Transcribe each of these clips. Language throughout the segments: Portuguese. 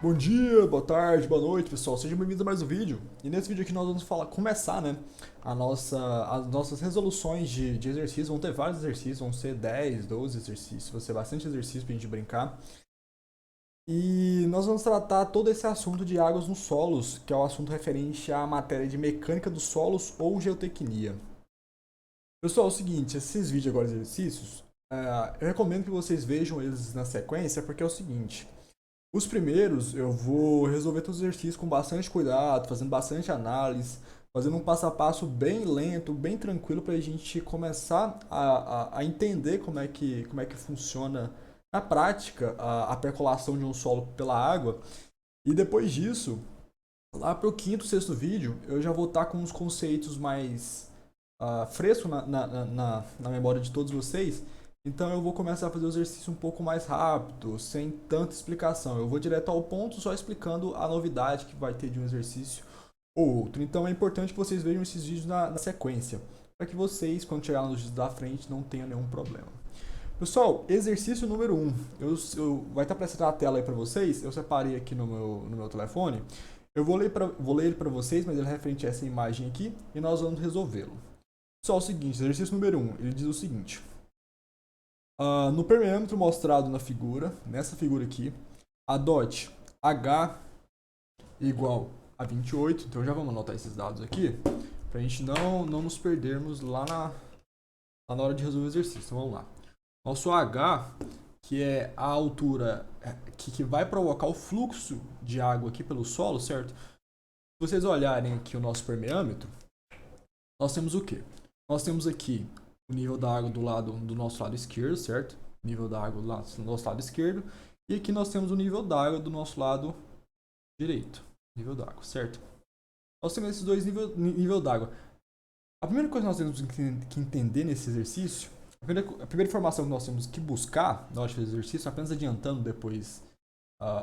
Bom dia, boa tarde, boa noite, pessoal. Sejam bem-vindos a mais um vídeo. E nesse vídeo aqui nós vamos começar, né, as nossas resoluções de exercício. Vão ter vários exercícios, vão ser 10, 12 exercícios, vai ser bastante exercício pra gente brincar. E nós vamos tratar todo esse assunto de águas nos solos, que é o assunto referente à matéria de mecânica dos solos ou geotecnia. Pessoal, é o seguinte, esses vídeos agora, exercícios, eu recomendo que vocês vejam eles na sequência, porque é o seguinte. Os primeiros eu vou resolver todos os exercícios com bastante cuidado, fazendo bastante análise, fazendo um passo a passo bem lento, bem tranquilo para a gente começar a entender como é que funciona na prática a percolação de um solo pela água. E depois disso, lá para o quinto, sexto vídeo, eu já vou estar com os conceitos mais frescos na memória de todos vocês. Então eu vou começar a fazer o exercício um pouco mais rápido, sem tanta explicação. Eu vou direto ao ponto, só explicando a novidade que vai ter de um exercício ou outro. Então é importante que vocês vejam esses vídeos na sequência, para que vocês, quando chegar nos vídeos da frente, não tenham nenhum problema. Pessoal, exercício número 1. Vai estar aparecendo na tela aí para vocês. Eu separei aqui no meu telefone. Eu vou ler ele para vocês, mas ele é referente a essa imagem aqui e nós vamos resolvê-lo. Pessoal, é o seguinte, exercício número 1, ele diz o seguinte. No permeâmetro mostrado na figura, nessa figura aqui, adote H igual a 28. Então já vamos anotar esses dados aqui, para a gente não nos perdermos lá na hora de resolver o exercício. Então vamos lá. Nosso H, que é a altura que vai provocar o fluxo de água aqui pelo solo, certo? Se vocês olharem aqui o nosso permeâmetro, nós temos o quê? Nós temos aqui o nível da água do nosso lado esquerdo, certo? Nível da água do nosso lado esquerdo. E aqui nós temos o nível da água do nosso lado direito. Nível da água, certo? Nós temos esses dois nível d'água. A primeira coisa que nós temos que entender nesse exercício, a primeira informação que nós temos que buscar na hora de fazer exercício, apenas adiantando depois,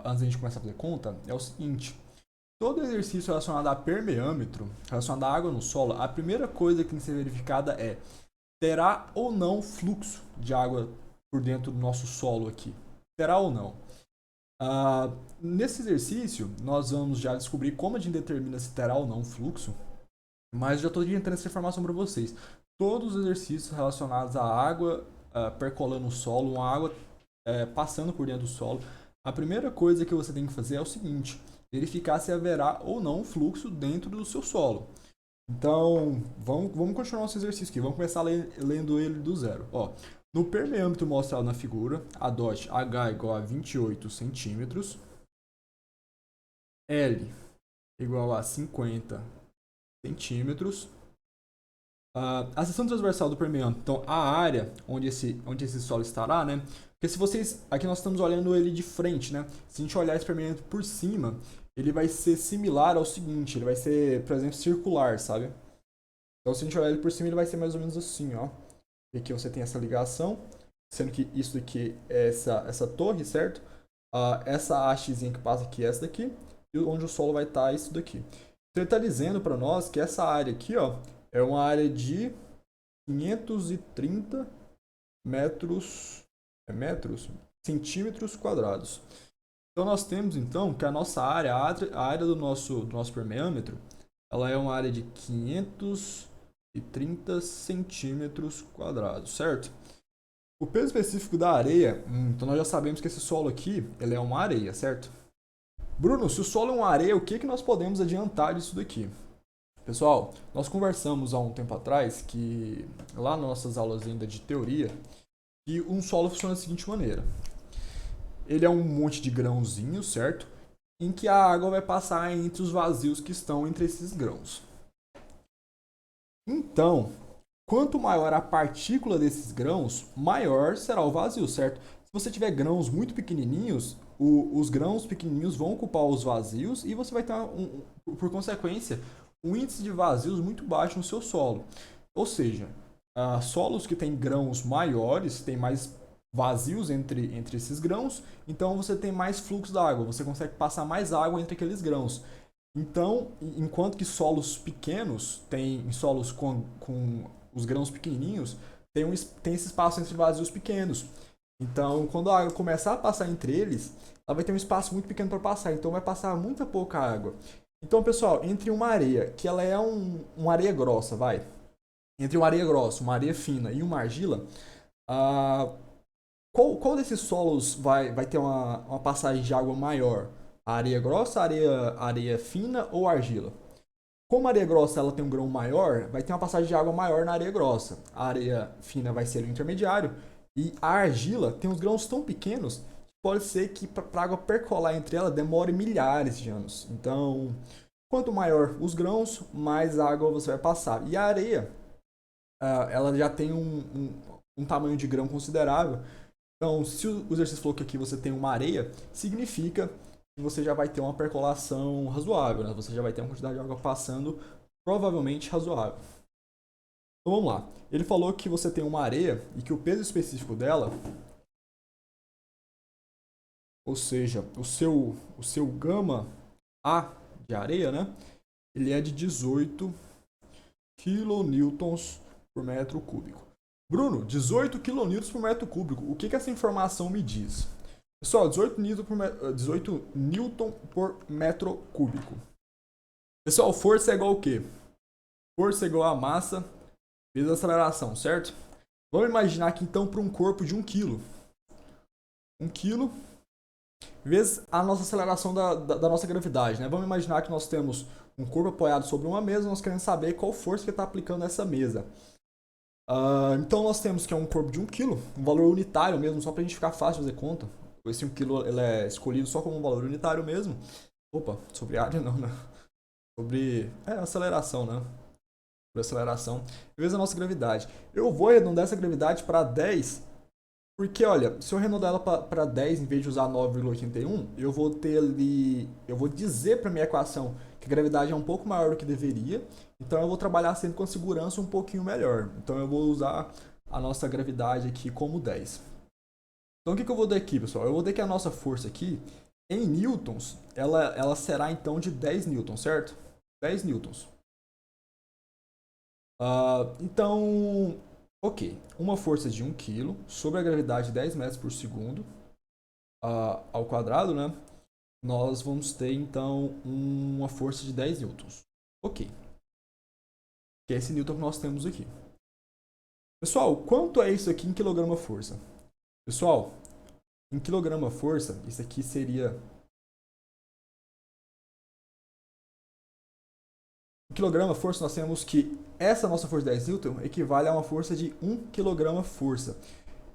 antes da gente começar a fazer conta, é o seguinte. Todo exercício relacionado a permeâmetro, relacionado à água no solo, a primeira coisa que tem que ser verificada é: terá ou não fluxo de água por dentro do nosso solo aqui? Terá ou não? Nesse exercício, nós vamos já descobrir como a gente determina se terá ou não fluxo, mas já estou adiantando essa informação para vocês. Todos os exercícios relacionados à água percolando o solo, uma água passando por dentro do solo, a primeira coisa que você tem que fazer é o seguinte: verificar se haverá ou não fluxo dentro do seu solo. Então, vamos continuar nosso exercício aqui. Vamos começar lendo ele do zero. No permeâmetro mostrado na figura, adote H igual a 28 centímetros, L igual a 50 centímetros. A seção transversal do permeâmetro, então a área onde esse solo estará, né? Porque se vocês, aqui nós estamos olhando ele de frente, né? Se a gente olhar esse permeâmetro por cima, ele vai ser similar ao seguinte, ele vai ser, por exemplo, circular, sabe? Então se a gente olhar ele por cima, ele vai ser mais ou menos assim, ó. E aqui você tem essa ligação, sendo que isso daqui é essa torre, certo? Essa hastezinha que passa aqui é essa daqui, e onde o solo vai estar é isso daqui. Então ele está dizendo para nós que essa área aqui, ó, é uma área de 530 centímetros quadrados. Então nós temos então que a nossa área, a área do nosso permeâmetro, ela é uma área de 530 centímetros quadrados, certo? O peso específico da areia, então nós já sabemos que esse solo aqui, ele é uma areia, certo? Bruno, se o solo é uma areia, o que nós podemos adiantar disso daqui? Pessoal, nós conversamos há um tempo atrás que, lá nas nossas aulas ainda de teoria, que um solo funciona da seguinte maneira. Ele é um monte de grãozinhos, certo? Em que a água vai passar entre os vazios que estão entre esses grãos. Então, quanto maior a partícula desses grãos, maior será o vazio, certo? Se você tiver grãos muito pequenininhos, os grãos pequenininhos vão ocupar os vazios e você vai ter, por consequência, um índice de vazios muito baixo no seu solo. Ou seja, solos que têm grãos maiores têm mais vazios entre esses grãos, então você tem mais fluxo d'água, você consegue passar mais água entre aqueles grãos. Então, enquanto que solos pequenos, solos com os grãos pequenininhos, tem esse espaço entre vazios pequenos. Então, quando a água começar a passar entre eles, ela vai ter um espaço muito pequeno para passar, então vai passar muita pouca água. Então, pessoal, entre uma areia, que ela é uma areia grossa, vai. Entre uma areia grossa, uma areia fina e uma argila, ah, qual desses solos vai ter uma passagem de água maior? A areia grossa, a areia fina ou a argila? Como a areia grossa ela tem um grão maior, vai ter uma passagem de água maior na areia grossa. A areia fina vai ser o intermediário. E a argila tem uns grãos tão pequenos que pode ser que para a água percolar entre ela demore milhares de anos. Então, quanto maior os grãos, mais água você vai passar. E a areia, ela já tem um tamanho de grão considerável. Então, se o exercício falou que aqui você tem uma areia, significa que você já vai ter uma percolação razoável, né? Você já vai ter uma quantidade de água passando provavelmente razoável. Então vamos lá. Ele falou que você tem uma areia e que o peso específico dela, ou seja, o seu gama A de areia, né? Ele é de 18 kilonewtons por metro cúbico. Bruno, 18 kilonewtons por metro cúbico. O que essa informação me diz? Pessoal, 18 newton por metro cúbico. Pessoal, força é igual ao quê? Força é igual a massa vezes a aceleração, certo? Vamos imaginar que então para um corpo de 1 kg, 1 kg vezes a nossa aceleração da nossa gravidade, né? Vamos imaginar que nós temos um corpo apoiado sobre uma mesa, nós queremos saber qual força que está aplicando nessa mesa. Então nós temos que é um corpo de 1 kg, um valor unitário mesmo, só para a gente ficar fácil de fazer conta. Esse 1 kg ele é escolhido só como um valor unitário mesmo. Opa, sobre área não, né? Sobre aceleração, né? Sobre aceleração. Vezes a nossa gravidade. Eu vou arredondar essa gravidade para 10, porque olha, se eu arredondar ela para 10 em vez de usar 9,81, eu vou ter ali, eu vou dizer para minha equação que a gravidade é um pouco maior do que deveria, então eu vou trabalhar sempre com a segurança um pouquinho melhor. Então eu vou usar a nossa gravidade aqui como 10. Então o que eu vou dar aqui, pessoal? Eu vou dar que a nossa força aqui, em newtons, ela será então de 10 newtons, certo? 10 newtons. Então, ok. Uma força de 1 kg sobre a gravidade de 10 metros por segundo ao quadrado, né? Nós vamos ter então uma força de 10 newtons. Ok. Que é esse newton que nós temos aqui. Pessoal, quanto é isso aqui em quilograma força? Pessoal, em quilograma força, isso aqui seria... Em quilograma força, nós temos que essa nossa força de 10 newton equivale a uma força de 1 quilograma força.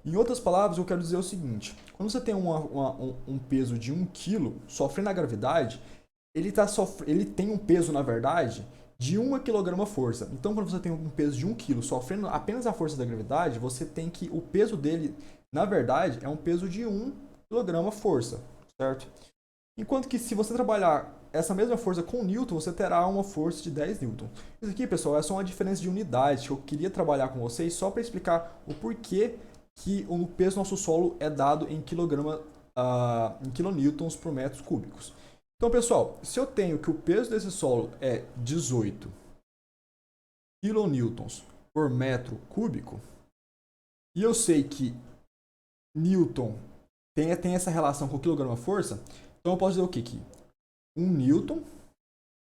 Em outras palavras, eu quero dizer o seguinte: quando você tem um peso de 1 kg sofrendo a gravidade, ele tem um peso, na verdade, de 1 kg força. Então, quando você tem um peso de 1 kg sofrendo apenas a força da gravidade, você tem que o peso dele, na verdade, é um peso de 1 kg força, certo? Enquanto que se você trabalhar essa mesma força com Newton, você terá uma força de 10 Newton. Isso aqui, pessoal, é só uma diferença de unidade que eu queria trabalhar com vocês só para explicar o porquê que o peso do nosso solo é dado em em kilonewtons por metros cúbicos. Então, pessoal, se eu tenho que o peso desse solo é 18 kilonewtons por metro cúbico, e eu sei que Newton tem essa relação com o quilograma-força, então eu posso dizer o quê? Que 1 Newton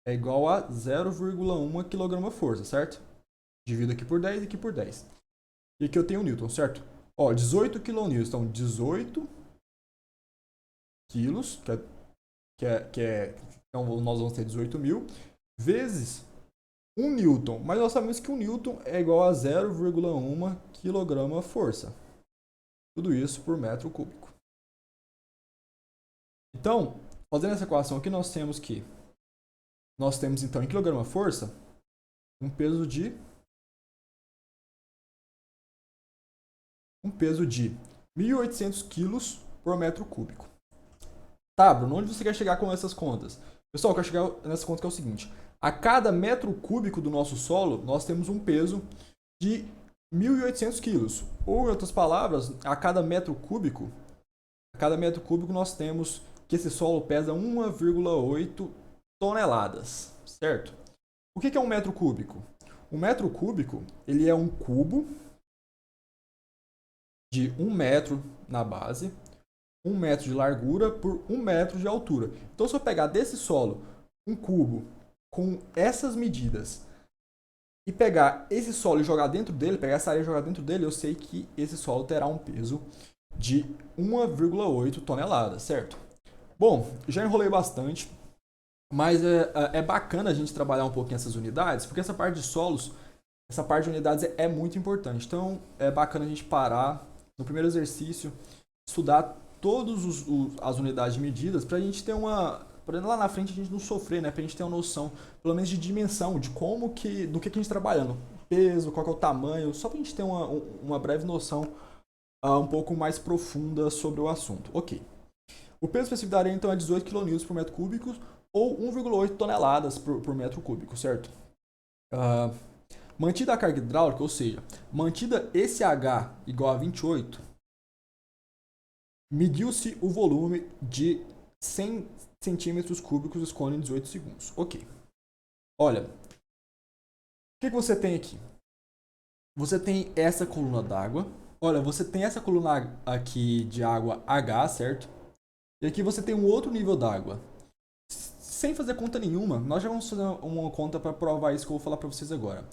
é igual a 0,1 kg-força, certo? Divido aqui por 10 e aqui por 10. E aqui eu tenho Newton, certo? Ó, 18 kN, então 18 quilos, então nós vamos ter 18.000, vezes 1 Newton. Mas nós sabemos que 1 Newton é igual a 0,1 kg-força. Tudo isso por metro cúbico. Então, fazendo essa equação aqui, nós temos então em quilograma-força um peso de 1.800 quilos por metro cúbico. Tá, Bruno, onde você quer chegar com essas contas? Pessoal, eu quero chegar nessa conta que é o seguinte: a cada metro cúbico do nosso solo, nós temos um peso de 1.800 quilos. Ou, em outras palavras, a cada metro cúbico nós temos que esse solo pesa 1,8 toneladas, certo? O que é um metro cúbico? Um metro cúbico, ele é um cubo de 1 metro na base, 1 metro de largura por 1 metro de altura. Então, se eu pegar desse solo um cubo com essas medidas e pegar esse solo e jogar dentro dele, pegar essa areia e jogar dentro dele, eu sei que esse solo terá um peso de 1,8 toneladas, certo? Bom, já enrolei bastante, mas é bacana a gente trabalhar um pouquinho essas unidades, porque essa parte de solos, essa parte de unidades é muito importante. Então, é bacana a gente parar no primeiro exercício, estudar todas as unidades de medidas para a gente ter uma... Para lá na frente a gente não sofrer, né? Para a gente ter uma noção, pelo menos de dimensão, de como que... do que a gente está trabalhando. Peso, qual que é o tamanho, só para a gente ter uma breve noção um pouco mais profunda sobre o assunto. Ok. O peso específico da areia, então, é 18 kN por metro cúbico ou 1,8 toneladas por metro cúbico, certo? Mantida a carga hidráulica, ou seja, mantida esse H igual a 28, mediu-se o volume de 100 centímetros cúbicos, escolhe em 18 segundos. Ok. Olha, o que você tem aqui? Você tem essa coluna d'água. Olha, você tem essa coluna aqui de água H, certo? E aqui você tem um outro nível d'água. Sem fazer conta nenhuma, nós já vamos fazer uma conta para provar isso que eu vou falar para vocês agora.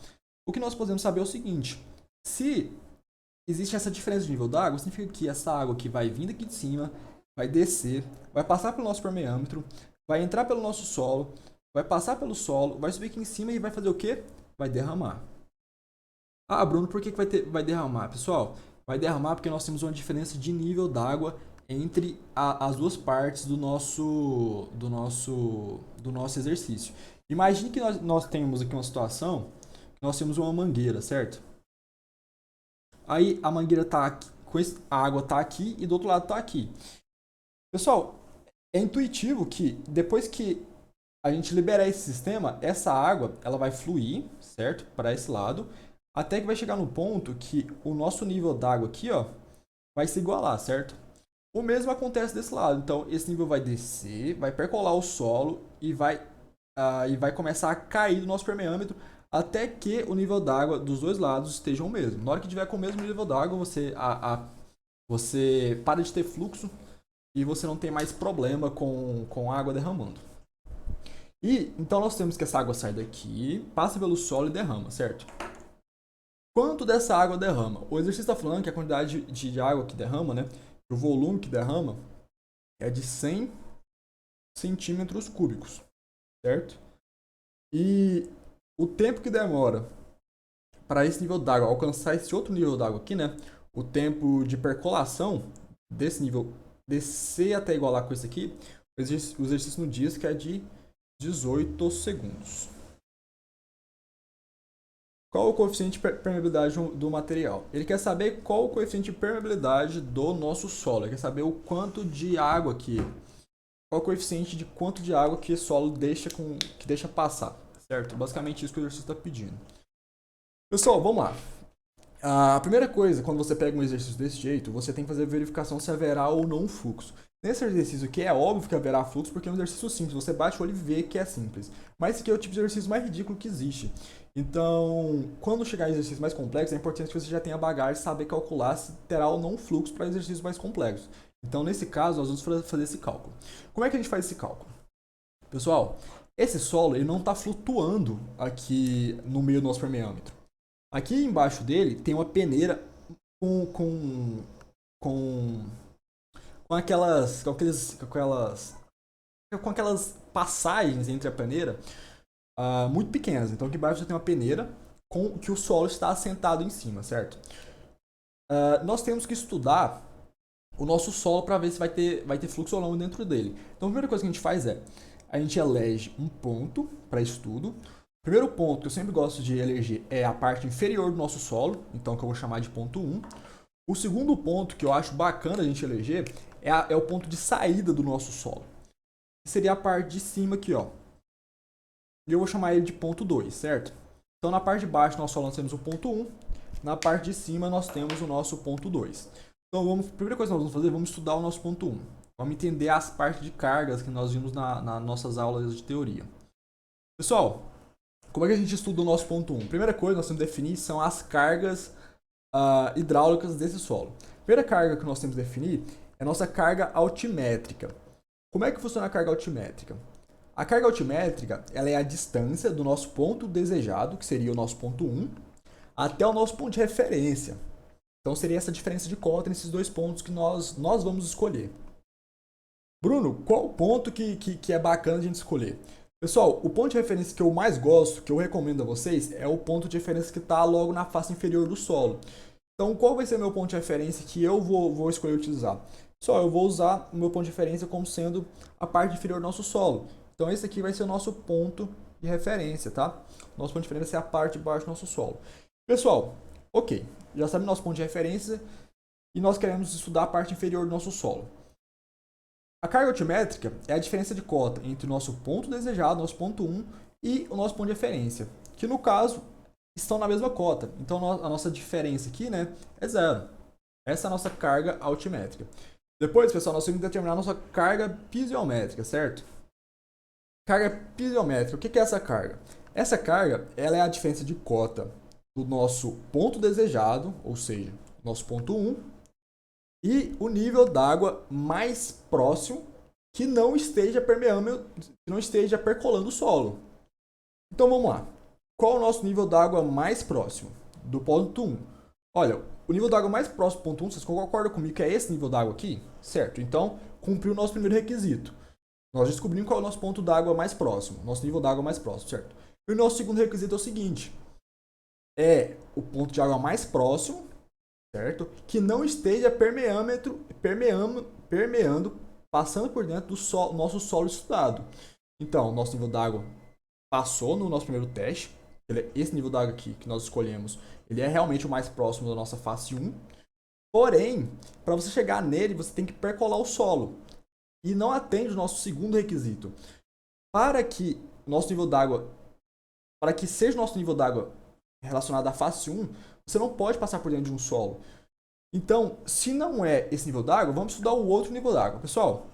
O que nós podemos saber é o seguinte: se existe essa diferença de nível d'água, significa que essa água que vai vir daqui de cima, vai descer, vai passar pelo nosso permeâmetro, vai entrar pelo nosso solo, vai passar pelo solo, vai subir aqui em cima e vai fazer o quê? Vai derramar. Ah, Bruno, por que vai derramar? Pessoal, vai derramar porque nós temos uma diferença de nível d'água entre as duas partes do nosso exercício. Imagine que nós temos aqui uma situação, nós temos uma mangueira, certo? Aí a mangueira está aqui, a água está aqui e do outro lado está aqui. Pessoal, é intuitivo que depois que a gente liberar esse sistema, essa água ela vai fluir, certo? Para esse lado, até que vai chegar no ponto que o nosso nível d'água aqui, ó, vai se igualar, certo? O mesmo acontece desse lado. Então, esse nível vai descer, vai percolar o solo e vai começar a cair do nosso permeâmetro até que o nível d'água dos dois lados estejam o mesmo. Na hora que tiver com o mesmo nível d'água, você para de ter fluxo e você não tem mais problema com a água derramando. E então nós temos que essa água sai daqui, passa pelo solo e derrama, certo? Quanto dessa água derrama? O exercício está falando que a quantidade de água que derrama, né? O volume que derrama é de 100 centímetros cúbicos, certo? E o tempo que demora para esse nível d'água alcançar esse outro nível d'água aqui, né? O tempo de percolação desse nível descer até igualar com esse aqui, o exercício nos diz que é de 18 segundos. Qual o coeficiente de permeabilidade do material? Ele quer saber qual o coeficiente de permeabilidade do nosso solo. Ele quer saber o quanto de água que... Qual o coeficiente de quanto de água que o solo deixa passar, certo? Basicamente isso que o exercício está pedindo. Pessoal, vamos lá. A primeira coisa, quando você pega um exercício desse jeito, você tem que fazer a verificação se haverá ou não fluxo. Nesse exercício aqui é óbvio que haverá fluxo porque é um exercício simples. Você bate o olho e vê que é simples. Mas esse aqui é o tipo de exercício mais ridículo que existe. Então, quando chegar em exercícios mais complexos, é importante que você já tenha bagagem e saber calcular se terá ou não fluxo para exercícios mais complexos. Então, nesse caso, nós vamos fazer esse cálculo. Como é que a gente faz esse cálculo? Pessoal, esse solo ele não está flutuando aqui no meio do nosso permeâmetro. Aqui embaixo dele tem uma peneira com aquelas passagens entre a peneira muito pequenas. Então aqui embaixo já tem uma peneira com que o solo está assentado em cima, certo? Nós temos que estudar o nosso solo para ver se vai ter fluxo ou não dentro dele. Então a primeira coisa que a gente faz é a gente elege um ponto para estudo. O primeiro ponto que eu sempre gosto de eleger é a parte inferior do nosso solo, então que eu vou chamar de ponto 1. O segundo ponto que eu acho bacana a gente eleger é o ponto de saída do nosso solo. Que seria a parte de cima aqui, ó. E eu vou chamar ele de ponto 2, certo? Então na parte de baixo do nosso solo nós temos o ponto 1, na parte de cima nós temos o nosso ponto 2. Então a primeira coisa que nós vamos fazer, vamos estudar o nosso ponto 1. Vamos entender as partes de cargas que nós vimos nas nossas aulas de teoria. Pessoal, como é que a gente estuda o nosso ponto 1? Primeira coisa que nós temos que definir são as cargas hidráulicas desse solo. A primeira carga que nós temos que definir é a nossa carga altimétrica. Como é que funciona a carga altimétrica? A carga altimétrica ela é a distância do nosso ponto desejado, que seria o nosso ponto 1, até o nosso ponto de referência. Então seria essa diferença de cota nesses dois pontos que nós vamos escolher. Bruno, qual o ponto que é bacana a gente escolher? Pessoal, o ponto de referência que eu mais gosto, que eu recomendo a vocês, é o ponto de referência que está logo na face inferior do solo. Então, qual vai ser o meu ponto de referência que eu vou escolher utilizar? Pessoal, eu vou usar o meu ponto de referência como sendo a parte inferior do nosso solo. Então, esse aqui vai ser o nosso ponto de referência, tá? Nosso ponto de referência é a parte de baixo do nosso solo. Pessoal, ok, já sabemos nosso ponto de referência e nós queremos estudar a parte inferior do nosso solo. A carga altimétrica é a diferença de cota entre o nosso ponto desejado, nosso ponto 1, e o nosso ponto de referência, que no caso estão na mesma cota. Então a nossa diferença aqui, né, é zero. Essa é a nossa carga altimétrica. Depois, pessoal, nós temos que determinar a nossa carga pisométrica, certo? Carga pisométrica, o que é essa carga? Essa carga ela é a diferença de cota do nosso ponto desejado, ou seja, nosso ponto 1, e o nível d'água mais próximo que não esteja permeando, que não esteja percolando o solo. Então vamos lá. Qual é o nosso nível d'água mais próximo? Do ponto 1. Olha, o nível d'água mais próximo do ponto 1, vocês concordam comigo que é esse nível d'água aqui? Certo, então cumpriu o nosso primeiro requisito. Nós descobrimos qual é o nosso ponto d'água mais próximo, nosso nível d'água mais próximo, certo? E o nosso segundo requisito é o seguinte, é o ponto de água mais próximo, certo? Que não esteja permeando, passando por dentro do nosso solo estudado. Então, nosso nível d'água passou no nosso primeiro teste, esse nível d'água aqui que nós escolhemos, ele é realmente o mais próximo da nossa face 1, porém, para você chegar nele, você tem que percolar o solo, e não atende o nosso segundo requisito. Para que seja o nosso nível d'água relacionado à face 1, você não pode passar por dentro de um solo. Então, se não é esse nível d'água, vamos estudar o outro nível d'água. Pessoal,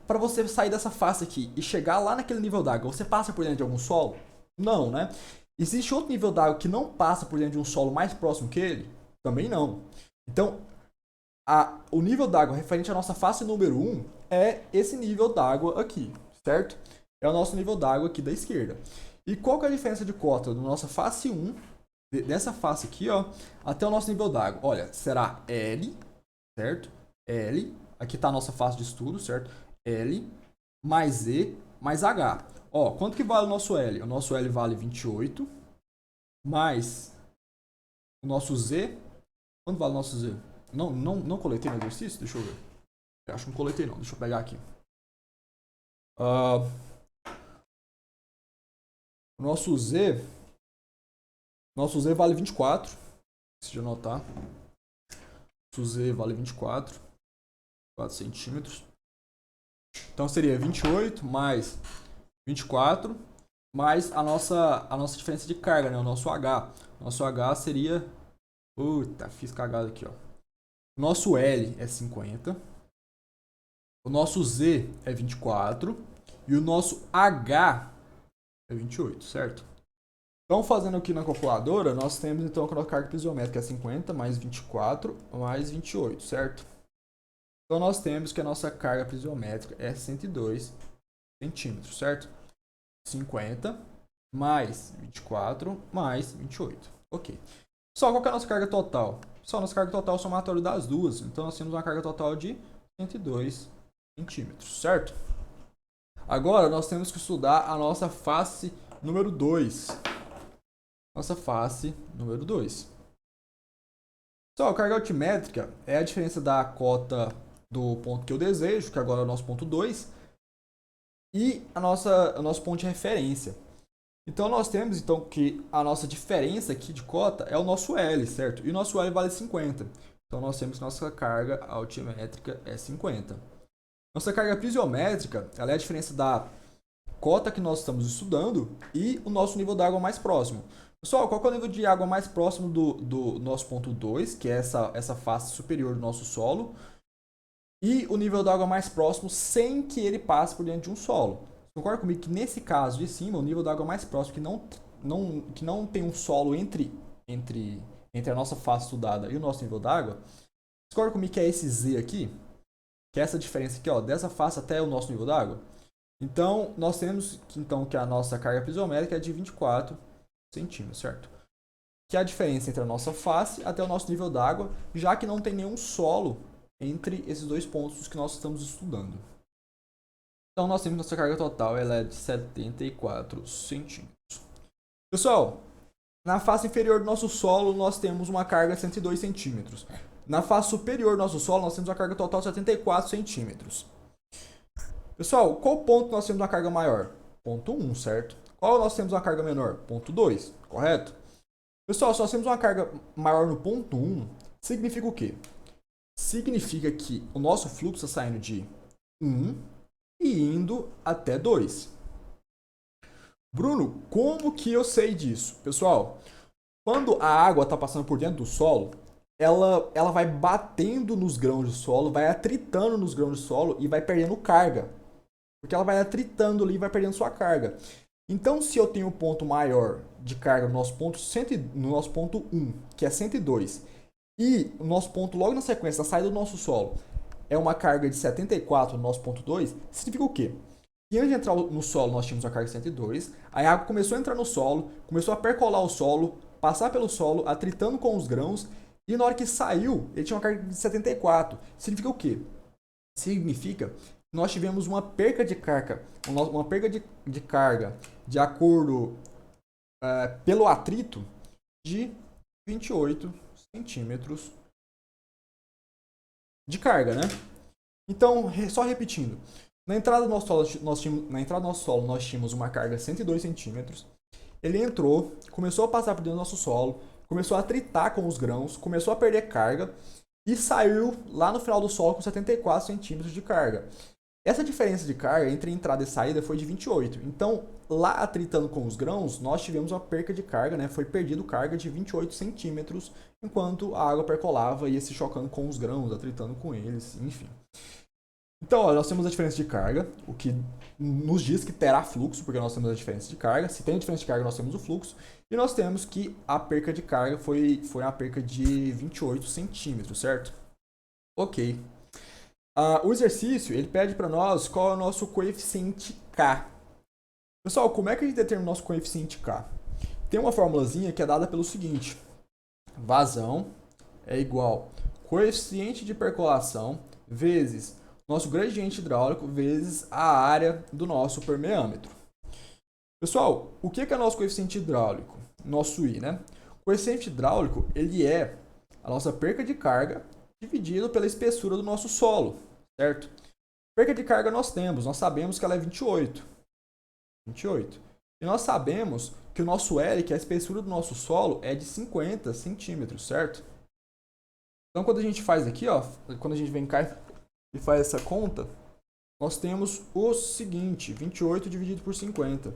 para você sair dessa face aqui e chegar lá naquele nível d'água, você passa por dentro de algum solo? Não, né? Existe outro nível d'água que não passa por dentro de um solo mais próximo que ele? Também não. Então, o nível d'água referente à nossa face número 1 é esse nível d'água aqui, certo? É o nosso nível d'água aqui da esquerda. E qual que é a diferença de cota da nossa face 1, dessa face aqui, ó, até o nosso nível d'água? Olha, será L, certo? L, aqui está a nossa face de estudo, certo? L mais E mais H. Ó, quanto que vale o nosso L? O nosso L vale 28, mais o nosso Z. Quanto vale o nosso Z? Não coletei no exercício? Deixa eu ver. Eu acho que não coletei não, deixa eu pegar aqui. Nosso Z vale 24. Deixa eu anotar. Nosso Z vale 24 centímetros. Então seria 28 mais 24 mais a nossa diferença de carga, né? O nosso H. Nosso H seria... Puta, fiz cagada aqui, ó. O nosso L é 50. O nosso Z é 24. E o nosso H é 28, certo? Então, fazendo aqui na calculadora, nós temos então que a nossa carga pisométrica é 50 mais 24 mais 28, certo? Então, nós temos que a nossa carga pisométrica é 102 centímetros, certo? 50 mais 24 mais 28. Ok. Só qual que é a nossa carga total? Só a nossa carga total é o somatório das duas. Então, nós temos uma carga total de 102 centímetros, certo? Agora, nós temos que estudar a nossa face número 2. Nossa face número 2. Só a carga altimétrica é a diferença da cota do ponto que eu desejo, que agora é o nosso ponto 2, e o nosso ponto de referência. Então nós temos então que a nossa diferença aqui de cota é o nosso L, certo? E o nosso L vale 50. Então nós temos que nossa carga altimétrica é 50. Nossa carga pisométrica, ela é a diferença da cota que nós estamos estudando e o nosso nível d'água mais próximo. Pessoal, qual que é o nível de água mais próximo do nosso ponto 2, que é essa face superior do nosso solo, e o nível d'água mais próximo sem que ele passe por dentro de um solo. Concorda comigo que nesse caso de cima, o nível d'água mais próximo que não tem um solo entre entre a nossa face estudada e o nosso nível d'água, concorda comigo que é esse Z aqui? Que é essa diferença aqui, ó, dessa face até o nosso nível d'água? Então, nós temos que a nossa carga pisométrica é de 24 centímetros, certo? Que é a diferença entre a nossa face até o nosso nível d'água, já que não tem nenhum solo entre esses dois pontos que nós estamos estudando. Então, nós temos nossa carga total, ela é de 74 centímetros. Pessoal, na face inferior do nosso solo, nós temos uma carga de 102 centímetros. Na face superior do nosso solo, nós temos uma carga total de 74 centímetros. Pessoal, qual ponto nós temos uma carga maior? Ponto 1, certo? Qual nós temos uma carga menor? Ponto 2, correto? Pessoal, se nós temos uma carga maior no ponto 1, significa o quê? Significa que o nosso fluxo está saindo de 1 e indo até 2. Bruno, como que eu sei disso? Pessoal, quando a água está passando por dentro do solo, ela vai batendo nos grãos de solo, vai atritando nos grãos de solo e vai perdendo carga. Porque ela vai atritando ali e vai perdendo sua carga. Então, se eu tenho um ponto maior de carga no nosso ponto 1, que é 102, e o nosso ponto logo na sequência, na saída do nosso solo, é uma carga de 74 no nosso ponto 2, significa o quê? E antes de entrar no solo, nós tínhamos a carga de 102, aí a água começou a entrar no solo, começou a percolar o solo, passar pelo solo, atritando com os grãos, e na hora que saiu, ele tinha uma carga de 74. Significa o quê? Significa que nós tivemos uma perca de carga, de acordo pelo atrito de 28 centímetros de carga, né? Então, só repetindo, na entrada do nosso solo nós tínhamos uma carga de 102 centímetros. Ele entrou, começou a passar por dentro do nosso solo, começou a atritar com os grãos, começou a perder carga e saiu lá no final do solo com 74 centímetros de carga. Essa diferença de carga entre entrada e saída foi de 28. Então, lá atritando com os grãos, nós tivemos uma perca de carga, né? Foi perdido carga de 28 centímetros, enquanto a água percolava e ia se chocando com os grãos, atritando com eles, enfim. Então, ó, nós temos a diferença de carga, o que nos diz que terá fluxo, porque nós temos a diferença de carga. Se tem a diferença de carga, nós temos o fluxo. E nós temos que a perca de carga foi uma perca de 28 centímetros, certo? Ok. O exercício, ele pede para nós qual é o nosso coeficiente K. Pessoal, como é que a gente determina o nosso coeficiente K? Tem uma formulazinha que é dada pelo seguinte. Vazão é igual coeficiente de percolação vezes nosso gradiente hidráulico vezes a área do nosso permeâmetro. Pessoal, o que é nosso coeficiente hidráulico? Nosso I, né? O coeficiente hidráulico, ele é a nossa perca de carga dividido pela espessura do nosso solo, certo? Perca de carga nós sabemos que ela é 28. E nós sabemos que o nosso L, que é a espessura do nosso solo, é de 50 centímetros, certo? Então, quando a gente faz aqui, ó, quando a gente vem cá e faz essa conta, nós temos o seguinte, 28 dividido por 50.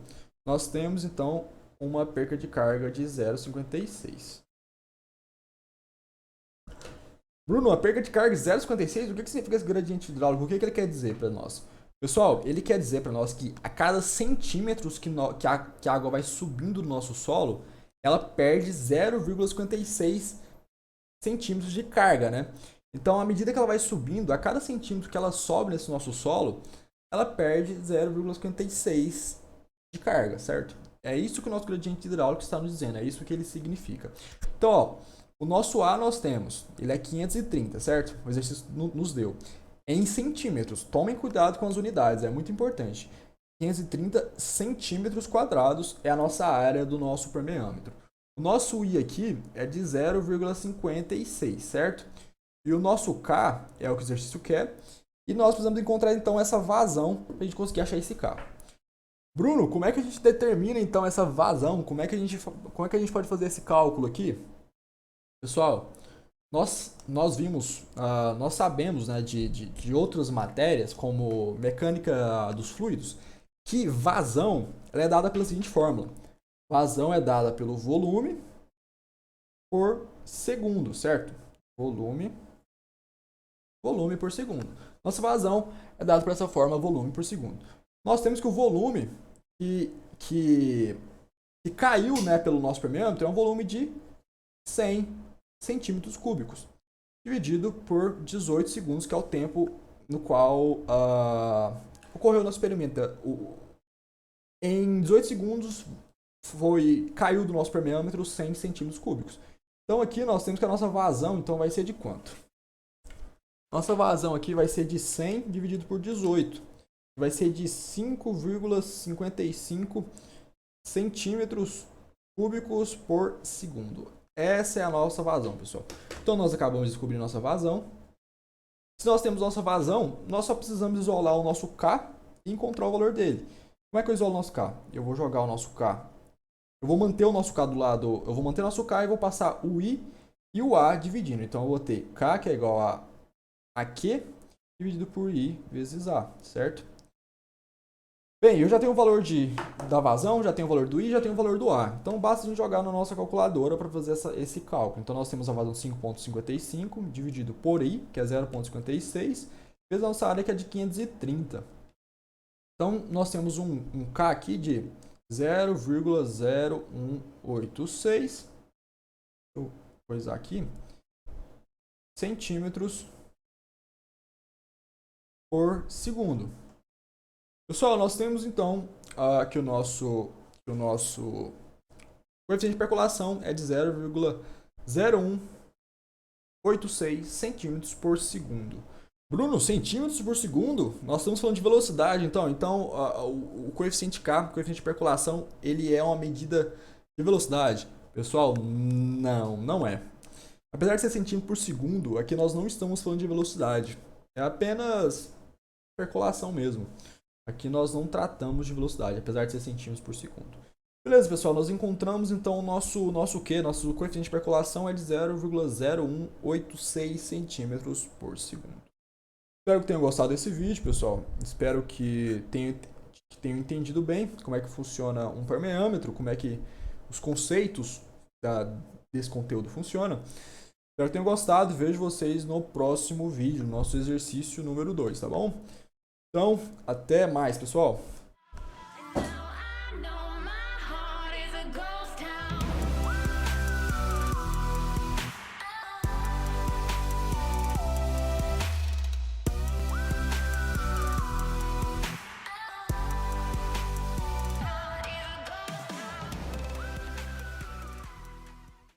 Nós temos, então, uma perca de carga de 0,56. Bruno, a perca de carga de 0,56, o que significa esse gradiente hidráulico? O que ele quer dizer para nós? Pessoal, ele quer dizer para nós que a cada centímetros que a água vai subindo do nosso solo, ela perde 0,56 centímetros de carga, né? Então, à medida que ela vai subindo, a cada centímetro que ela sobe nesse nosso solo, ela perde 0,56 de carga, certo? É isso que o nosso gradiente hidráulico está nos dizendo, é isso que ele significa. Então, ó, o nosso A nós temos, ele é 530, certo? O exercício nos deu. Em centímetros, tomem cuidado com as unidades, é muito importante. 530 centímetros quadrados é a nossa área do nosso permeâmetro. O nosso I aqui é de 0,56, certo? E o nosso K é o que o exercício quer. E nós precisamos encontrar, então, essa vazão para a gente conseguir achar esse K. Bruno, como é que a gente determina, então, essa vazão? Como é que a gente pode fazer esse cálculo aqui? Pessoal, nós sabemos, né, de outras matérias, como mecânica dos fluidos, que vazão ela é dada pela seguinte fórmula. Vazão é dada pelo volume por segundo, certo? Volume por segundo. Nossa vazão é dada por essa fórmula, volume por segundo. Nós temos que o volume que caiu, né, pelo nosso permeâmetro é um volume de 100 centímetros cúbicos, dividido por 18 segundos, que é o tempo no qual ocorreu o nosso experimento. Em 18 segundos, caiu do nosso permeâmetro 100 centímetros cúbicos. Então aqui nós temos que a nossa vazão então vai ser de quanto? Nossa vazão aqui vai ser de 100 dividido por 18. Vai ser de 5,55 centímetros cúbicos por segundo. Essa é a nossa vazão, pessoal. Então nós acabamos de descobrir nossa vazão. Se nós temos nossa vazão, nós só precisamos isolar o nosso K e encontrar o valor dele. Como é que eu isolo o nosso K? Eu vou jogar o nosso K. Eu vou manter o nosso K do lado. Eu vou manter o nosso K e vou passar o I e o A dividindo. Então eu vou ter K, que é igual a Q, dividido por I vezes A, certo? Bem, eu já tenho o valor da vazão, já tenho o valor do I, já tenho o valor do A. Então basta a gente jogar na nossa calculadora para fazer esse cálculo. Então nós temos a vazão de 5,55 dividido por I, que é 0,56, vezes a nossa área, que é de 530. Então nós temos um K aqui de 0,0186, vou coisar aqui, centímetros por segundo. Pessoal, nós temos então que o nosso coeficiente de percolação é de 0,0186 centímetros por segundo. Bruno, centímetros por segundo? Nós estamos falando de velocidade, então o coeficiente K, o coeficiente de percolação, ele é uma medida de velocidade. Pessoal, não é. Apesar de ser centímetro por segundo, aqui nós não estamos falando de velocidade. É apenas percolação mesmo. Aqui nós não tratamos de velocidade, apesar de ser centímetros por segundo. Beleza, pessoal, nós encontramos então o nosso Q, nosso coeficiente de percolação é de 0,0186 centímetros por segundo. Espero que tenham gostado desse vídeo, pessoal. Espero que tenham entendido bem como é que funciona um permeâmetro, como é que os conceitos desse conteúdo funcionam. Espero que tenham gostado. Vejo vocês no próximo vídeo, nosso exercício número 2, tá bom? Então, até mais, pessoal.